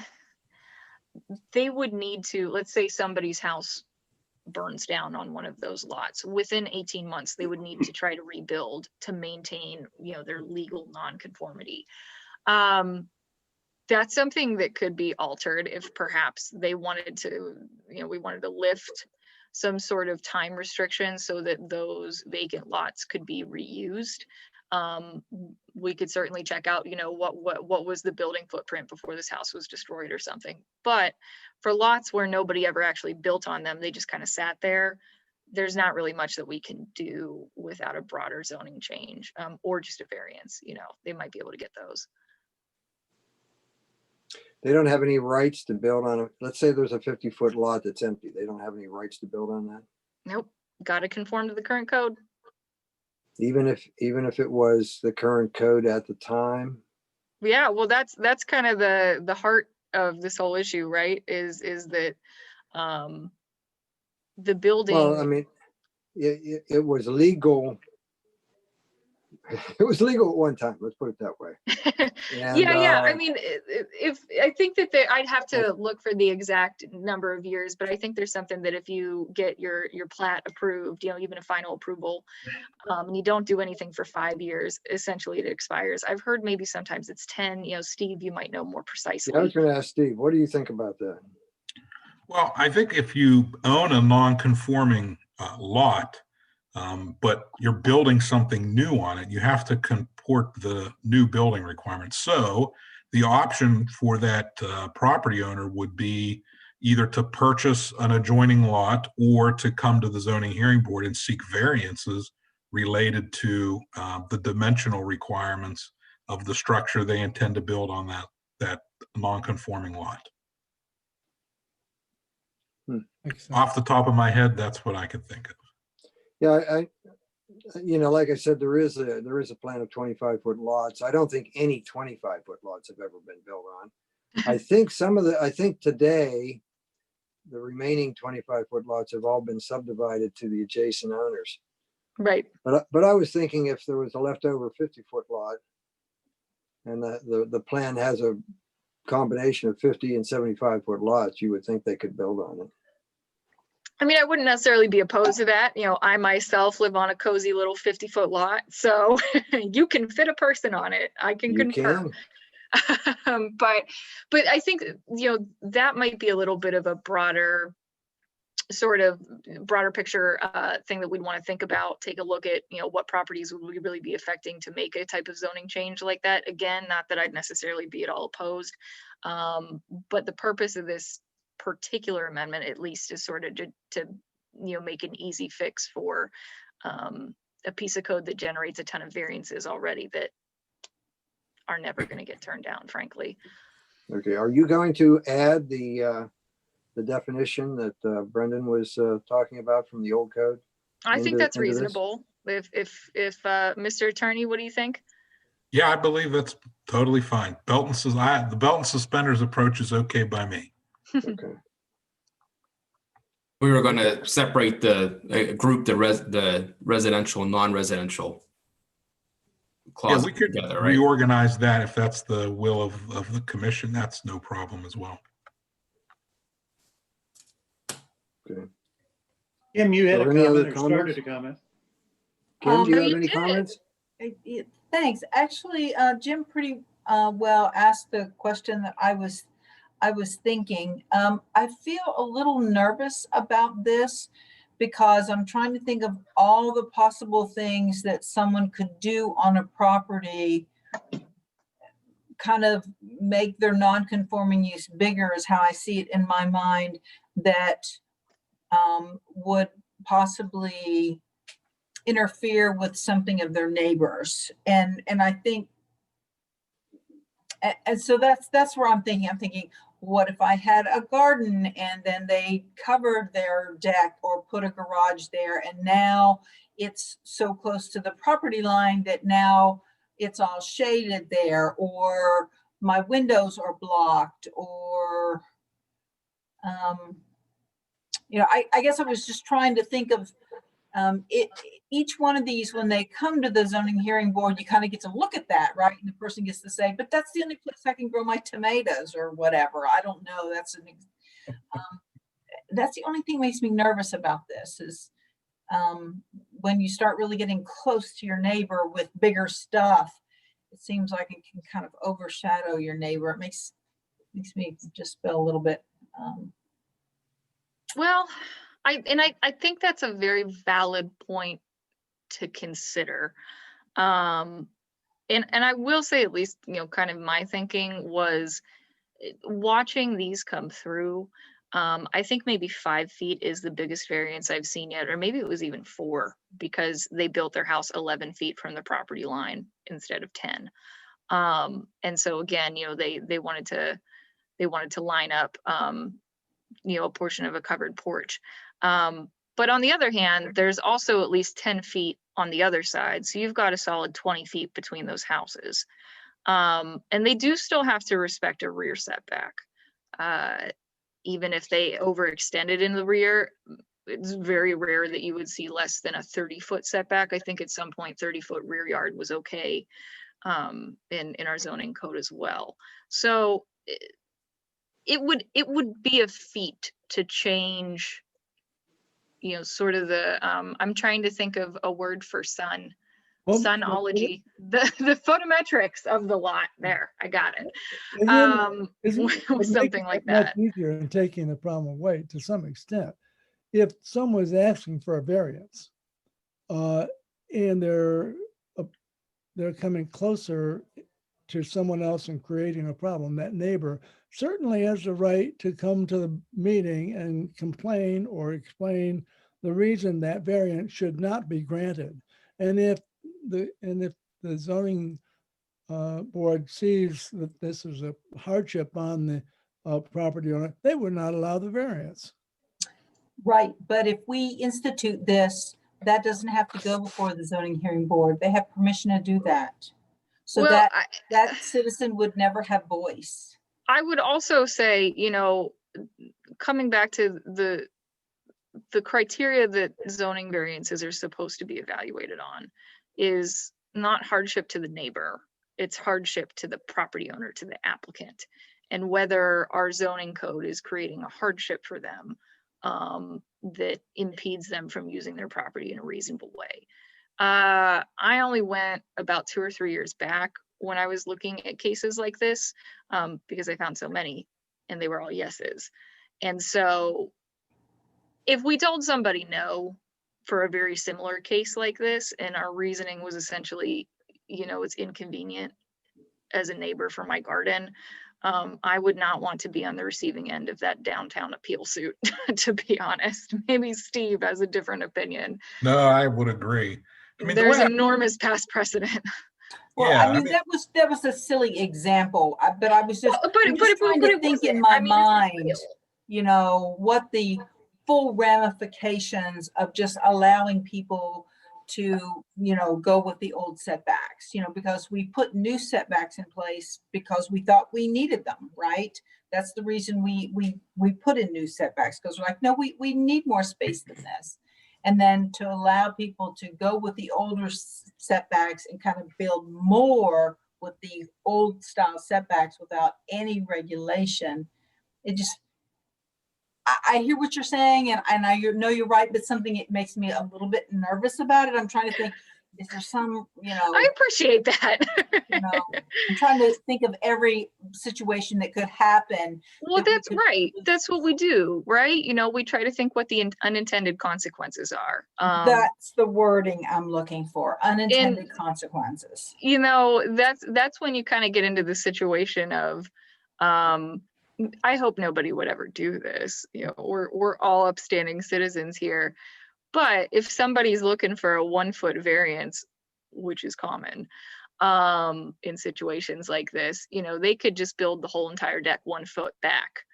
they would need to, let's say somebody's house burns down on one of those lots. Within 18 months, they would need to try to rebuild to maintain, their legal nonconformity. That's something that could be altered if perhaps they wanted to, we wanted to lift some sort of time restriction so that those vacant lots could be reused. We could certainly check out, what was the building footprint before this house was destroyed or something. But for lots where nobody ever actually built on them, they just kind of sat there. There's not really much that we can do without a broader zoning change, or just a variance. They might be able to get those. They don't have any rights to build on it. Let's say there's a 50-foot lot that's empty. They don't have any rights to build on that. Nope, got to conform to the current code. Even if it was the current code at the time. Yeah, well, that's kind of the heart of this whole issue, right? Is that the building. Well, I mean, it was legal. It was legal at one time. Let's put it that way. And, yeah. I mean, if I think that I'd have to look for the exact number of years, but I think there's something that if you get your plat approved, even a final approval, and you don't do anything for 5 years, essentially it expires. I've heard maybe sometimes it's 10. Steve, you might know more precisely. I was going to ask Steve, what do you think about that? Well, I think if you own a non-conforming lot, but you're building something new on it, you have to comport the new building requirements. So the option for that property owner would be either to purchase an adjoining lot or to come to the zoning hearing board and seek variances related to the dimensional requirements of the structure they intend to build on that non-conforming lot. Off the top of my head, that's what I could think of. Yeah, like I said, there is a plan of 25-foot lots. I don't think any 25-foot lots have ever been built on. I think today, the remaining 25-foot lots have all been subdivided to the adjacent owners. Right. But I was thinking if there was a leftover 50-foot lot and the plan has a combination of 50 and 75-foot lots, you would think they could build on it. I mean, I wouldn't necessarily be opposed to that. I myself live on a cozy little 50-foot lot, so you can fit a person on it. I can confirm. But I think, that might be a little bit of a broader picture thing that we'd want to think about. Take a look at, what properties would we really be affecting to make a type of zoning change like that. Again, not that I'd necessarily be at all opposed, but the purpose of this particular amendment, at least, is sort of to make an easy fix for a piece of code that generates a ton of variances already that are never going to get turned down, frankly. Okay, are you going to add the definition that Brendan was talking about from the old code? I think that's reasonable. If Mr. Attorney, what do you think? Yeah, I believe that's totally fine. The belt and suspenders approach is okay by me. Okay. We were going to separate the residential and non-residential clause. Yeah, we could together, right? reorganize that if that's the will of the commission. That's no problem as well. Okay. Kim, you had a Any other comment or started a comment. Kim, do you have you any did. comments? Thanks. Actually, Jim pretty well asked the question that I was thinking. I feel a little nervous about this because I'm trying to think of all the possible things that someone could do on a property, kind of make their non-conforming use bigger, is how I see it in my mind, that would possibly interfere with something of their neighbors. And I think, and so that's where I'm thinking, what if I had a garden and then they covered their deck or put a garage there, and now it's so close to the property line that now it's all shaded there, or my windows are blocked, or I guess I was just trying to think of each one of these. When they come to the zoning hearing board, you kind of get to look at that, right? And the person gets to say, but that's the only place I can grow my tomatoes or whatever. I don't know. That's the only thing that makes me nervous about this is when you start really getting close to your neighbor with bigger stuff, it seems like it can kind of overshadow your neighbor. It makes me just feel a little bit, Well, I think that's a very valid point to consider. And I will say, at least, kind of my thinking was watching these come through. I think maybe 5 feet is the biggest variance I've seen yet, or maybe it was even 4, because they built their house 11 feet from the property line instead of 10. And so again, they wanted to line up, a portion of a covered porch. But on the other hand, there's also at least 10 feet on the other side. So you've got a solid 20 feet between those houses. And they do still have to respect a rear setback. Even if they overextended in the rear, it's very rare that you would see less than a 30-foot setback. I think at some point 30-foot rear yard was okay in our zoning code as well. So it would be a feat to change, sort of the, I'm trying to think of a word for sun. Well, Sunology, the photometrics of the lot. There, I got it. Something like that. Much easier in taking the problem away to some extent. If someone was asking for a variance, and they're coming closer to someone else and creating a problem, that neighbor certainly has the right to come to the meeting and complain or explain the reason that variance should not be granted. And if the zoning board sees that this is a hardship on the property owner, they would not allow the variance. right. But if we institute this, that doesn't have to go before the zoning hearing board. They have permission to do that. So Well, that citizen would never have voice. I would also say, coming back to the criteria that zoning variances are supposed to be evaluated on is not hardship to the neighbor. It's hardship to the property owner, to the applicant, and whether our zoning code is creating a hardship for them that impedes them from using their property in a reasonable way. I only went about 2 or 3 years back when I was looking at cases like this, because I found so many and they were all yeses. And so if we told somebody no for a very similar case like this, and our reasoning was essentially, it's inconvenient as a neighbor for my garden, I would not want to be on the receiving end of that downtown appeal suit, to be honest. Maybe Steve has a different opinion. No, I would agree. I mean, there's enormous past precedent. Well, Yeah, I mean, that was a silly example, but I was just, I'm just trying to think in wasn't. my I mean, mind, what the full ramifications of just allowing people to, go with the old setbacks, because we put new setbacks in place because we thought we needed them, right? That's the reason we put in new setbacks, because we're like, no, we need more space than this. And then to allow people to go with the older setbacks and kind of build more with the old style setbacks without any regulation, it just, I hear what you're saying, and I know you're right, but it makes me a little bit nervous about it. I'm trying to think, is there some, I appreciate that. I'm trying to think of every situation that could happen. Well, that's right. That's what we do, right? We try to think what the unintended consequences are. That's the wording I'm looking for, unintended consequences. That's when you kind of get into the situation of, I hope nobody would ever do this. We're all upstanding citizens here. But if somebody's looking for a 1-foot variance, which is common in situations like this, they could just build the whole entire deck 1 foot back,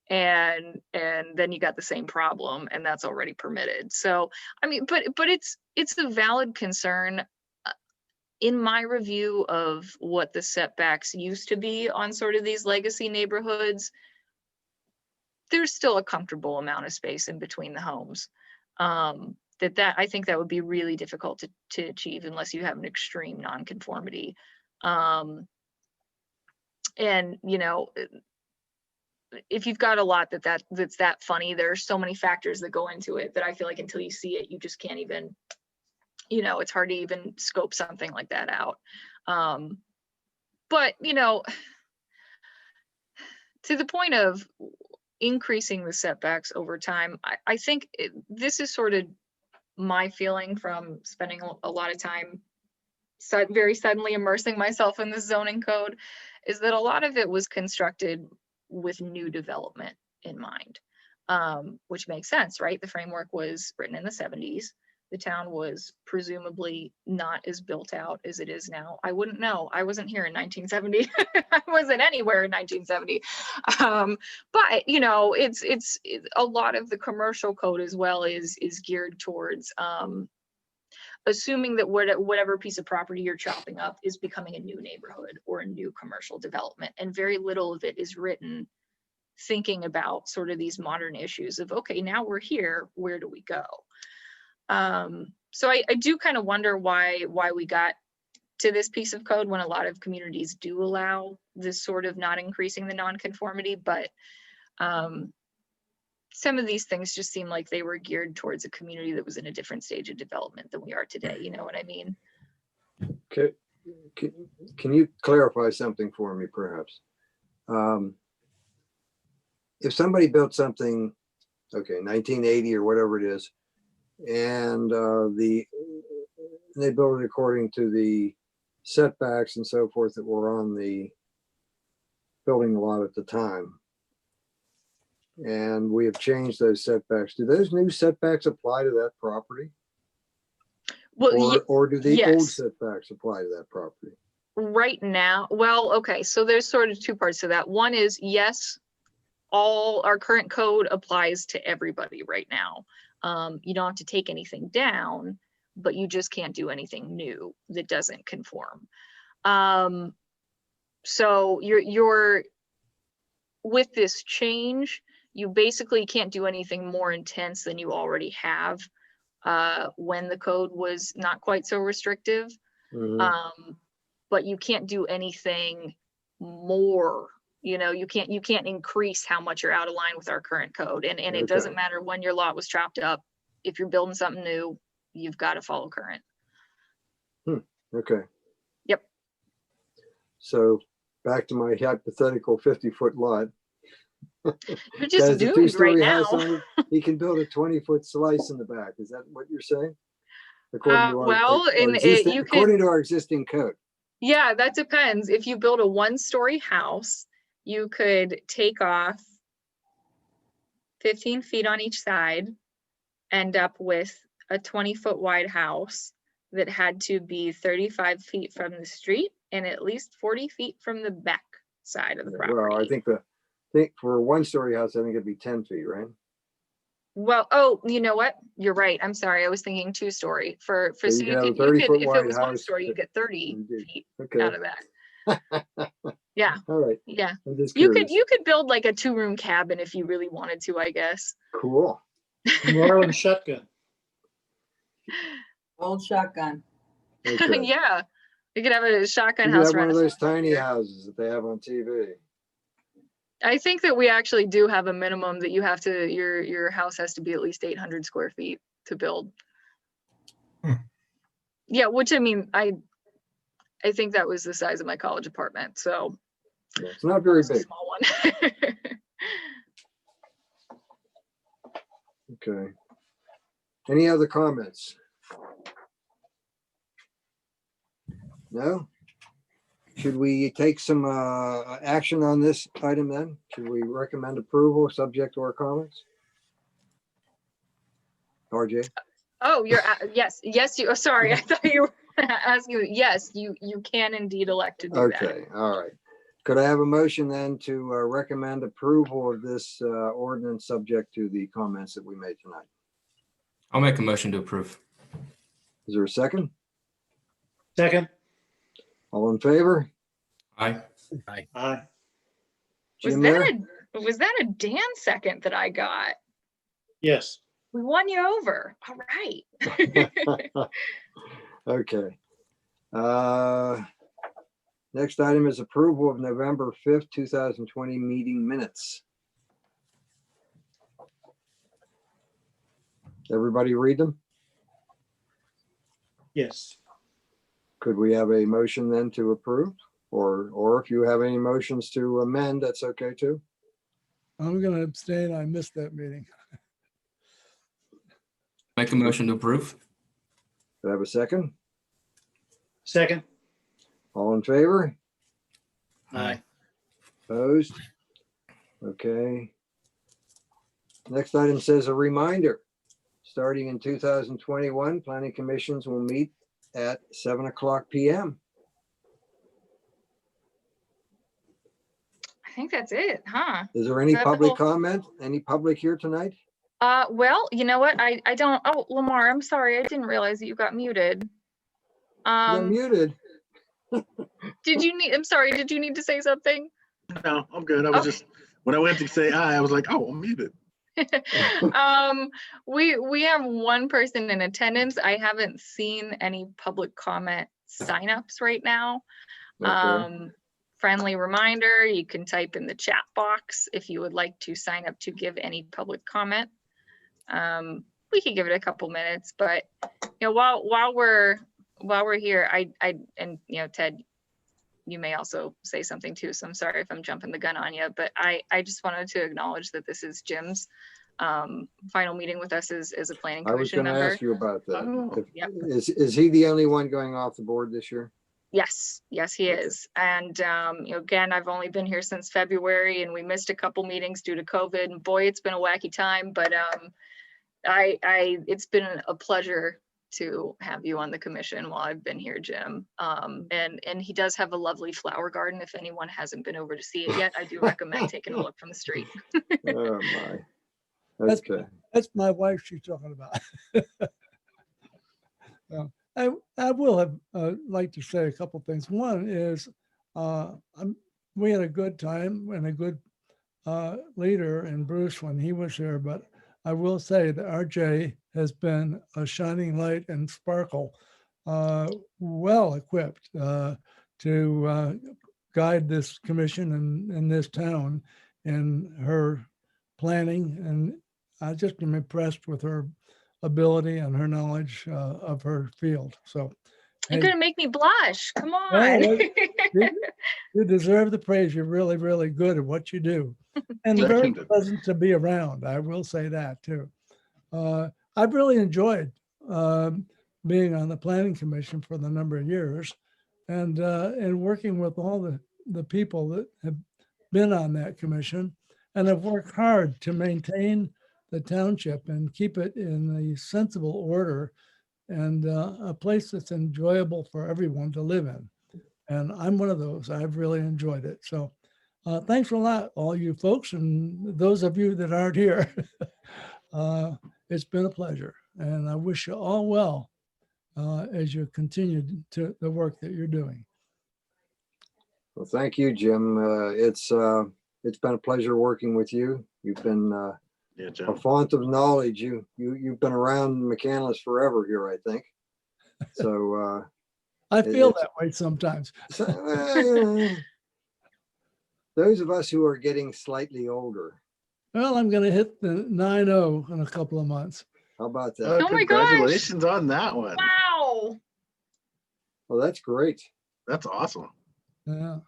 and then you got the same problem, and that's already permitted. So, I mean, but it's a valid concern. In my review of what the setbacks used to be on sort of these legacy neighborhoods, there's still a comfortable amount of space in between the homes. That I think that would be really difficult to achieve unless you have an extreme nonconformity. And if you've got a lot that's that funny, there are so many factors that go into it that I feel like until you see it, you just can't even, it's hard to even scope something like that out. But, you know, to the point of increasing the setbacks over time, I think this is sort of my feeling from spending a lot of time very suddenly immersing myself in the zoning code, is that a lot of it was constructed with new development in mind, which makes sense, right? The framework was written in the 70s. The town was presumably not as built out as it is now. I wouldn't know. I wasn't here in 1970. I wasn't anywhere in 1970. But you know, it's a lot of the commercial code as well is geared towards assuming that whatever piece of property you're chopping up is becoming a new neighborhood or a new commercial development. And very little of it is written thinking about sort of these modern issues of, okay, now we're here, where do we go? So I do kind of wonder why we got to this piece of code when a lot of communities do allow this sort of not increasing the nonconformity, but some of these things just seem like they were geared towards a community that was in a different stage of development than we are today. You know what I mean? Okay. Can you clarify something for me, perhaps? If somebody built something, okay, 1980 or whatever it is, and they built it according to the setbacks and so forth that were on the building lot at the time, and we have changed those setbacks, do those new setbacks apply to that property? Well, Or do the old yes. setbacks apply to that property? Right now, well, okay, so there's sort of two parts to that. One is, yes, all our current code applies to everybody right now. You don't have to take anything down, but you just can't do anything new that doesn't conform. So you're with this change, you basically can't do anything more intense than you already have when the code was not quite so restrictive. Mhm. But you can't do anything more. You know, you can't increase how much you're out of line with our current code. And it doesn't Okay. matter when your lot was chopped up. If you're building something new, you've got to follow current. Okay. Yep. So back to my hypothetical 50-foot lot. You're That just has a doomed right two-story now. house on it. He can build a 20-foot slice in the back. Is that what you're saying? According to Well, and you could, according to our existing code. yeah, that depends. If you build a 1-story house, you could take off 15 feet on each side, end up with a 20-foot wide house that had to be 35 feet from the street and at least 40 feet from the back side of the property. Well, I think for a 1-story house, I think it'd be 10 feet, right? Well, oh, you know what? You're right. I'm sorry. I was thinking 2-story. So you you could have a could, 30-foot if it wide was house 1-story, you that- get 30 Indeed. feet Okay. out of that. Yeah. All right. Yeah. I'm just You curious. could build like a 2-room cabin if you really wanted to, I guess. Cool. Marlin shotgun. Old shotgun. Okay. Yeah. You could have a shotgun You house. have one of those renaissance over tiny here. houses that they have on TV. I think that we actually do have a minimum that you have to, your house has to be at least 800 square feet to build. Yeah, which I mean, I think that was the size of my college apartment, so. Yeah, it's not very It's a big. small one. Okay. Any other comments? No? Should we take some action on this item then? Should we recommend approval subject to our comments? RJ? Oh, yes, you, oh, sorry, I thought you were asking, yes, you can indeed elect to do that. Okay, all right. Could I have a motion then to recommend approval of this ordinance subject to the comments that we made tonight? I'll make a motion to approve. Is there a second? Second. All in favor? Aye. Aye. Jim there? Was that a Dan second that I got? Yes. We won you over. All right. Okay. Next item is approval of November 5th, 2020 meeting minutes. Everybody read them? Yes. Could we have a motion then to approve or if you have any motions to amend, that's okay too. I'm gonna abstain. I missed that meeting. Make a motion to approve. Do I have a second? Second. All in favor? Aye. Opposed? Okay. Next item says a reminder. Starting in 2021, planning commissions will meet at 7:00 PM. I think that's it, huh? Is there any Is that the public whole- comment? Any public here tonight? Well, you know what? I don't, oh, Lamar, I'm sorry. I didn't realize that you got muted. You're muted. I'm sorry, did you need to say something? No, I'm good. I was Okay. just, when I went to say aye, I was like, oh, I'm muted. We have one person in attendance. I haven't seen any public comment signups right now. Okay. Friendly reminder, you can type in the chat box if you would like to sign up to give any public comment. We could give it a couple minutes, but you know, while we're here, and you know, Ted, you may also say something too, so I'm sorry if I'm jumping the gun on you, but I just wanted to acknowledge that this is Jim's final meeting with us as a planning I was commission going to member. ask you about that. Oh, Yep. Is he the only one going off the board this year? Yes, he is. And you know, again, I've only been here since February and we missed a couple meetings due to COVID, and boy, it's been a wacky time, but it's been a pleasure to have you on the commission while I've been here, Jim. And he does have a lovely flower garden. If anyone hasn't been over to see it yet, I do recommend taking a look from the street. Oh my. That's- Okay. That's my wife she's talking about. I will have like to say a couple things. One is we had a good time and a good leader in Bruce when he was here, but I will say that RJ has been a shining light and sparkle, well equipped to guide this commission and this town in her planning. And I just am impressed with her ability and her knowledge of her field. So You're hey, gonna make me blush. Come well, on. you deserve the praise. You're really, really good at what you do. And Thank very you. pleasant to be around. I will say that too. I've really enjoyed being on the planning commission for the number of years and working with all the people that have been on that commission and have worked hard to maintain the township and keep it in a sensible order and a place that's enjoyable for everyone to live in. And I'm one of those. I've really enjoyed it. So thanks a lot, all you folks, and those of you that aren't here. It's been a pleasure, and I wish you all well as you continue to the work that you're doing. Well, thank you, Jim. It's been a pleasure working with you. You've been Yeah, a Joe. font of knowledge. You've been around McCandless forever here, I think. So I feel it's- that way sometimes. those of us who are getting slightly older, Well, I'm going to hit the 9-0 in a couple of months. how about that? Oh my gosh. Congratulations on that one. Wow. Well, that's great. That's awesome. Yeah.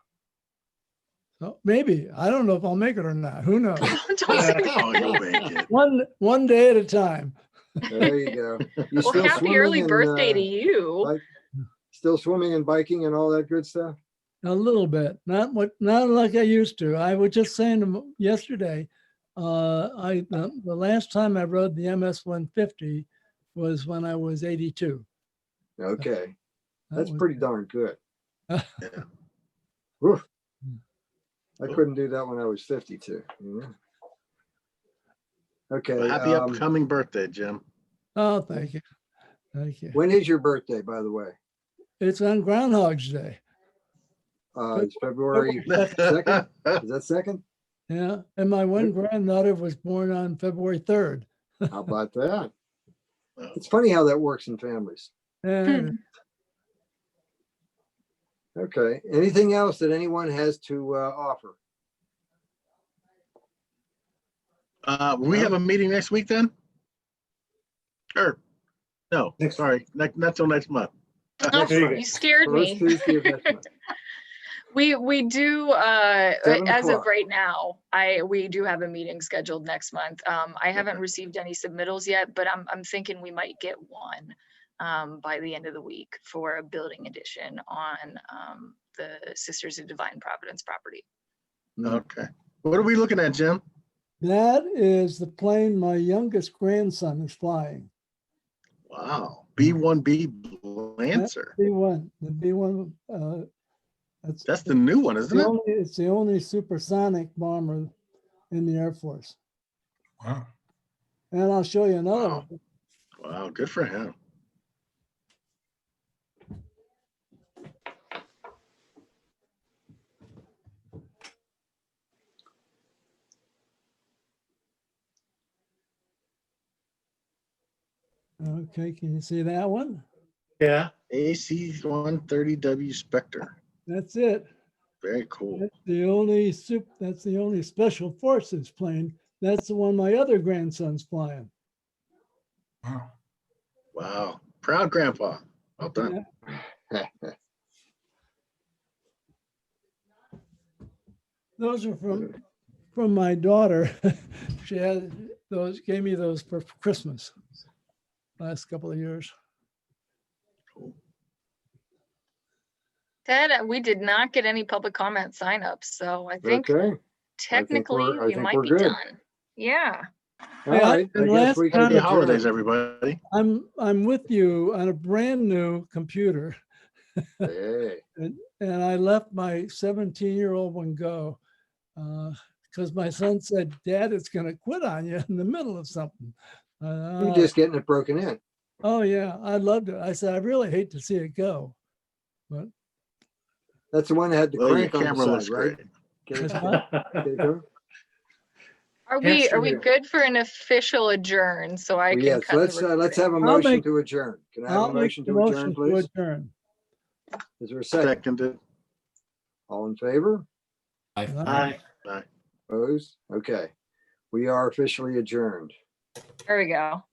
So maybe, I don't know if I'll make it or not. Who knows? Don't say that. Oh, you'll make it. One day at a time. There you go. You Well, still happy swimming early and, birthday to you. still swimming and biking and all that good stuff? A little bit, not like I used to. I was just saying to him yesterday, the last time I rode the MS 150 was when I was 82. Okay. That That's was- pretty darn good. Yeah. Whew. I couldn't do that when I was 52. you know? Okay. Well, happy upcoming birthday, Jim. Oh, thank you. Thank you. When is your birthday, by the way? It's on Groundhog's Day. It's February 2nd. Is that second? Yeah. And my one granddaughter was born on February 3rd. How about that? It's funny how that works in families. And Okay. Anything else that anyone has to offer? We have a meeting next week then? Or, no, sorry, not till next month. Oh, There you go. you scared First me. Tuesday of next month. We do, 7 as of o'clock. right now, we do have a meeting scheduled next month. I haven't received any submittals yet, but I'm thinking we might get one by the end of the week for a building addition on the Sisters of Divine Providence property. Okay. What are we looking at, Jim? That is the plane my youngest grandson is flying. Wow. B-1B Lancer. B1, the B1. That's the new one, isn't it? It's the only supersonic bomber in the Air Force. Wow. And I'll show you another Wow. one. Wow, good for him. Okay, can you see that one? Yeah. AC-130W Spectre. That's it. Very cool. That's the only special forces plane. That's the one my other grandson's flying. Wow. Wow. Proud grandpa. Well done. Those are from my daughter. She had those, gave me those for Christmas last couple of years. Ted, we did not get any public comment signups, so I think Okay. technically I we think might we're be good. done. Yeah. All Hey, right. I and guess last we time- can Happy holidays, adjourn. everybody. I'm with you on a brand new computer, Hey. and I let my 17-year-old one go because my son said, "Dad, it's going to quit on you in the middle of something." You're just getting it broken in. Oh yeah, I loved it. I said, I really hate to see it go, but That's the one that had the Well, your crank on the camera looks side, right? great. Get it, get it going? Are we Hamster. good for an official adjourn so I Well, can yes, cut let's the let's have a I'll motion make- to adjourn. Can I have I'll a make motion the to adjourn, motion to please? adjourn. Is there a second? Seconded. All in favor? Aye. Opposed? Okay. We are officially adjourned. There we go.